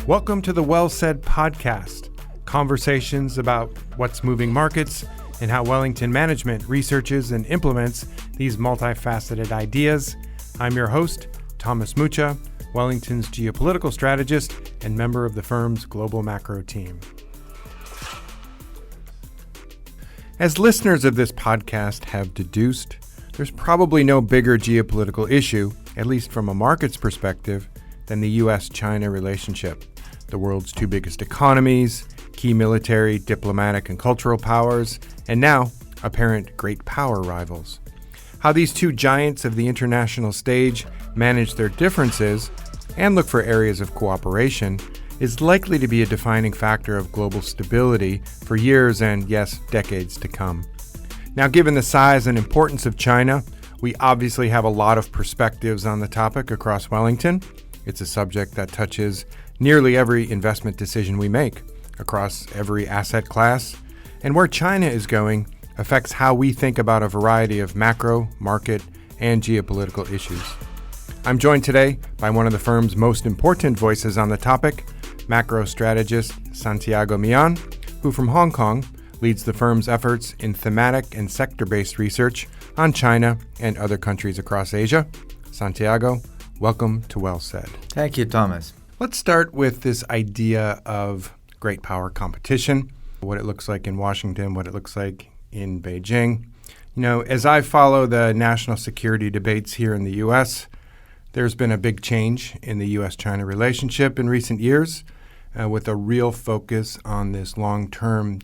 Welcome to the Well Said podcast, conversations about what's moving markets and how Wellington management researches and implements these multifaceted ideas. I'm your host, Thomas Mucha, Wellington's geopolitical strategist and member of the firm's global macro team. As listeners of this podcast have deduced, there's probably no bigger geopolitical issue, at least from a market's perspective, than the U.S.-China relationship. The world's two biggest economies, key military, diplomatic, and cultural powers, and now apparent great power rivals. How these two giants of the international stage manage their differences and look for areas of cooperation is likely to be a defining factor of global stability for years and, yes, decades to come. Now, given the size and importance of China, we obviously have a lot of perspectives on the topic across Wellington. It's a subject that touches nearly every investment decision we make across every asset class, and where China is going affects how we think about a variety of macro, market, and geopolitical issues. I'm joined today by one of the firm's most important voices on the topic, macro strategist Santiago Millán, who from Hong Kong leads the firm's efforts in thematic and sector-based research on China and other countries across Asia. Santiago, welcome to Well Said. Thank you, Thomas. Let's start with this idea of great power competition, what it looks like in Washington, what it looks like in Beijing. You know, as I follow the national security debates here in the U.S., there's been a big change in the U.S.-China relationship in recent years, with a real focus on this long-term